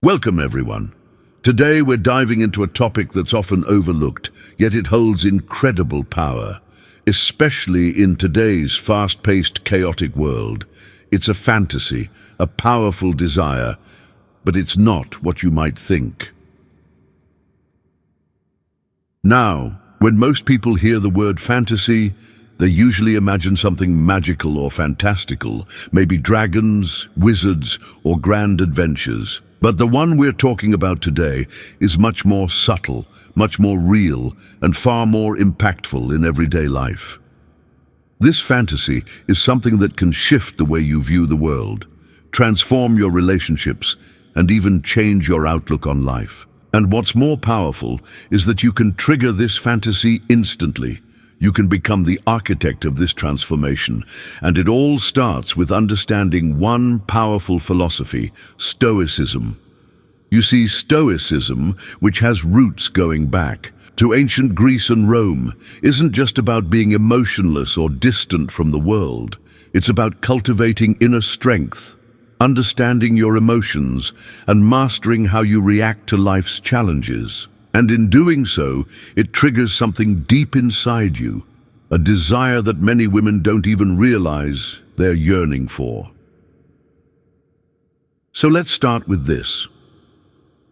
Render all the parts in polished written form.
Welcome, everyone. Today we're diving into a topic that's often overlooked, yet it holds incredible power, especially in today's fast-paced, chaotic world. It's a fantasy, a powerful desire, but it's not what you might think. Now, when most people hear the word fantasy, they usually imagine something magical or fantastical, maybe dragons, wizards, or grand adventures. But the one we're talking about today is much more subtle, much more real, and far more impactful in everyday life. This fantasy is something that can shift the way you view the world, transform your relationships, and even change your outlook on life. And what's more powerful is that you can trigger this fantasy instantly. You can become the architect of this transformation, and it all starts with understanding one powerful philosophy, Stoicism. You see, Stoicism, which has roots going back to ancient Greece and Rome, isn't just about being emotionless or distant from the world. It's about cultivating inner strength, understanding your emotions, and mastering how you react to life's challenges. And in doing so, it triggers something deep inside you, a desire that many women don't even realize they're yearning for. So let's start with this.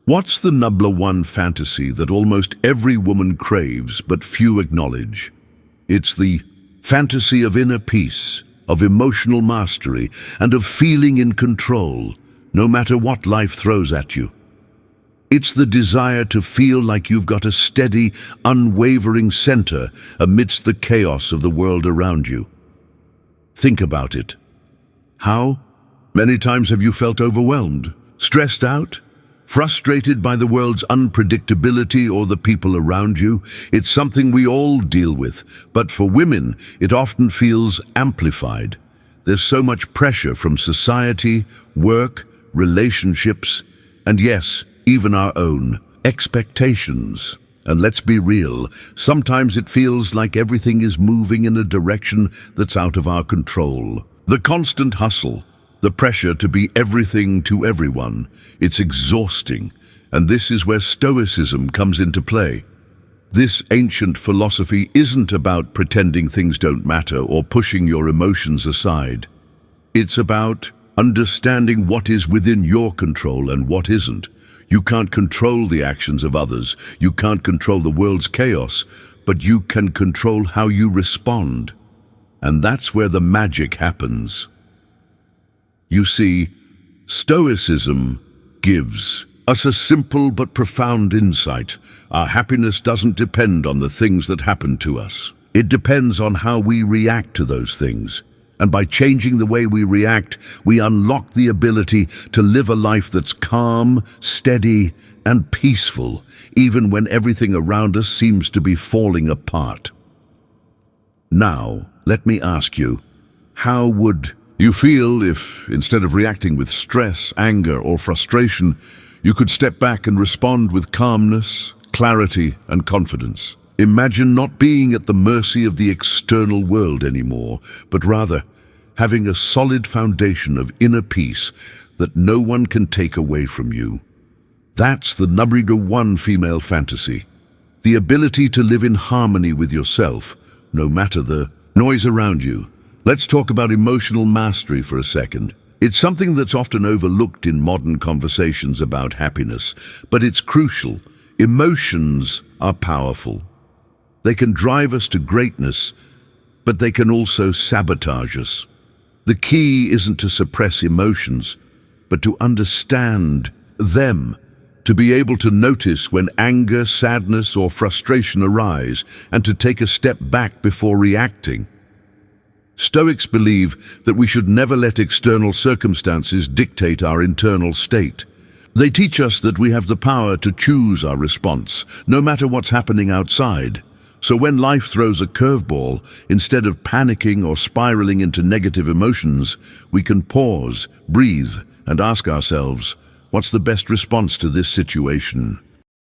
What's the number one fantasy that almost every woman craves but few acknowledge? It's the fantasy of inner peace, of emotional mastery, and of feeling in control, no matter what life throws at you. It's the desire to feel like you've got a steady, unwavering center amidst the chaos of the world around you. Think about it. How many times have you felt overwhelmed, stressed out, frustrated by the world's unpredictability or the people around you? It's something we all deal with, but for women, it often feels amplified. There's so much pressure from society, work, relationships, and yes, even our own expectations. And let's be real, sometimes it feels like everything is moving in a direction that's out of our control. The constant hustle, the pressure to be everything to everyone, it's exhausting. And this is where Stoicism comes into play. This ancient philosophy isn't about pretending things don't matter or pushing your emotions aside. It's about understanding what is within your control and what isn't. You can't control the actions of others. You can't control the world's chaos, but you can control how you respond. And that's where the magic happens. You see, Stoicism gives us a simple but profound insight. Our happiness doesn't depend on the things that happen to us. It depends on how we react to those things. And by changing the way we react, we unlock the ability to live a life that's calm, steady, and peaceful, even when everything around us seems to be falling apart. Now, let me ask you, how would you feel if, instead of reacting with stress, anger, or frustration, you could step back and respond with calmness, clarity, and confidence? Imagine not being at the mercy of the external world anymore, but rather having a solid foundation of inner peace that no one can take away from you. That's the number one female fantasy. The ability to live in harmony with yourself, no matter the noise around you. Let's talk about emotional mastery for a second. It's something that's often overlooked in modern conversations about happiness, but it's crucial. Emotions are powerful. They can drive us to greatness, but they can also sabotage us. The key isn't to suppress emotions, but to understand them, to be able to notice when anger, sadness, or frustration arise, and to take a step back before reacting. Stoics believe that we should never let external circumstances dictate our internal state. They teach us that we have the power to choose our response, no matter what's happening outside. So when life throws a curveball, instead of panicking or spiraling into negative emotions, we can pause, breathe, and ask ourselves, what's the best response to this situation?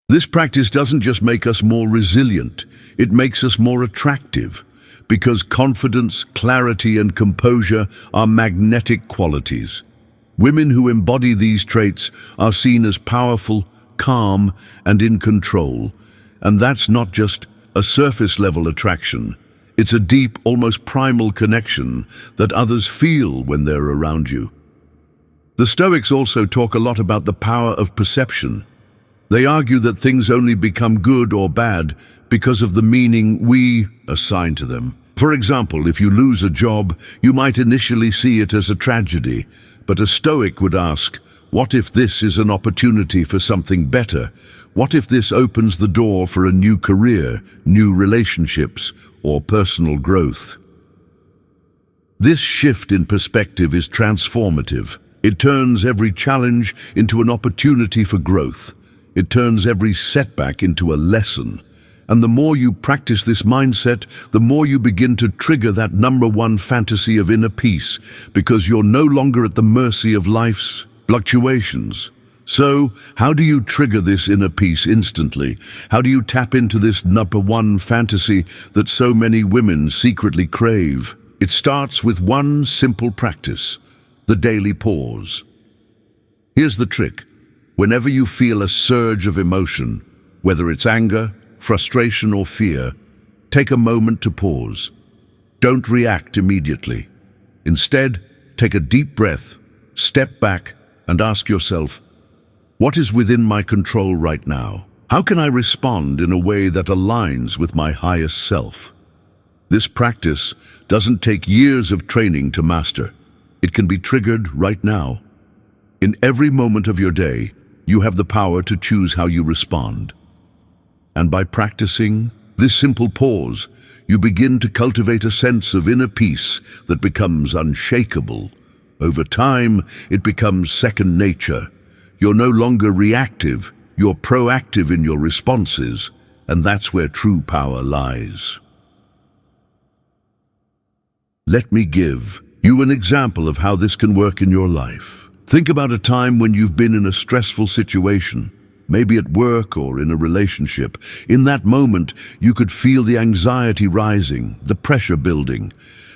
This practice doesn't just make us more resilient, it makes us more attractive, because confidence, clarity, and composure are magnetic qualities. Women who embody these traits are seen as powerful, calm, and in control. And that's not just a surface-level attraction. It's a deep, almost primal connection that others feel when they're around you. The Stoics also talk a lot about the power of perception. They argue that things only become good or bad because of the meaning we assign to them. For example, if you lose a job, you might initially see it as a tragedy, but a Stoic would ask, what if this is an opportunity for something better? What if this opens the door for a new career, new relationships, or personal growth? This shift in perspective is transformative. It turns every challenge into an opportunity for growth. It turns every setback into a lesson. And the more you practice this mindset, the more you begin to trigger that number one fantasy of inner peace, because you're no longer at the mercy of life's fluctuations. So, how do you trigger this inner peace instantly? How do you tap into this number one fantasy that so many women secretly crave? It starts with one simple practice: the daily pause. Here's the trick. Whenever you feel a surge of emotion, whether it's anger, frustration, or fear, take a moment to pause. Don't react immediately. Instead, take a deep breath, step back, and ask yourself, what is within my control right now? How can I respond in a way that aligns with my highest self? This practice doesn't take years of training to master. It can be triggered right now. In every moment of your day, you have the power to choose how you respond. And by practicing this simple pause, you begin to cultivate a sense of inner peace that becomes unshakable. Over time, it becomes second nature. You're no longer reactive, you're proactive in your responses, and that's where true power lies. Let me give you an example of how this can work in your life. Think about a time when you've been in a stressful situation, maybe at work or in a relationship. In that moment, you could feel the anxiety rising, the pressure building.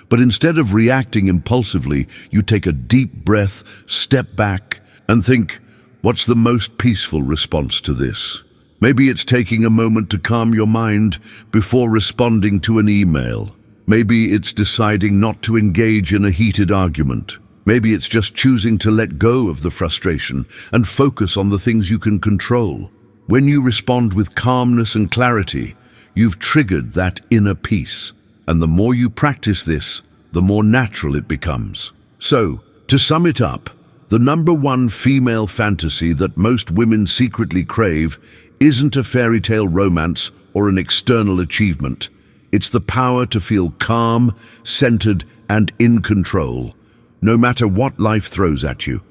But instead of reacting impulsively, you take a deep breath, step back, and think, what's the most peaceful response to this? Maybe it's taking a moment to calm your mind before responding to an email. Maybe it's deciding not to engage in a heated argument. Maybe it's just choosing to let go of the frustration and focus on the things you can control. When you respond with calmness and clarity, you've triggered that inner peace. And the more you practice this, the more natural it becomes. So, to sum it up, the number one female fantasy that most women secretly crave isn't a fairy tale romance or an external achievement. It's the power to feel calm, centered, and in control, no matter what life throws at you.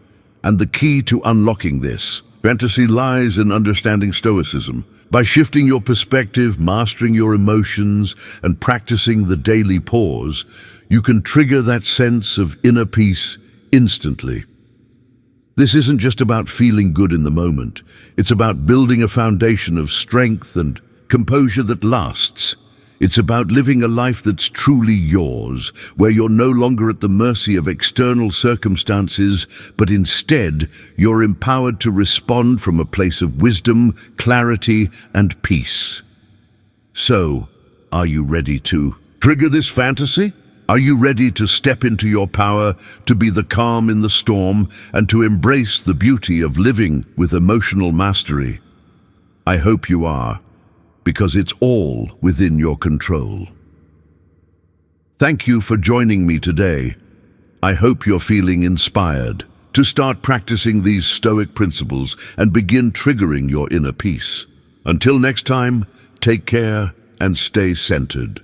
And the key to unlocking this fantasy lies in understanding Stoicism. By shifting your perspective, mastering your emotions, and practicing the daily pause, you can trigger that sense of inner peace instantly. This isn't just about feeling good in the moment. It's about building a foundation of strength and composure that lasts. It's about living a life that's truly yours, where you're no longer at the mercy of external circumstances, but instead you're empowered to respond from a place of wisdom, clarity, and peace. So, are you ready to trigger this fantasy? Are you ready to step into your power, to be the calm in the storm, and to embrace the beauty of living with emotional mastery? I hope you are, because it's all within your control. Thank you for joining me today. I hope you're feeling inspired to start practicing these Stoic principles and begin triggering your inner peace. Until next time, take care and stay centered.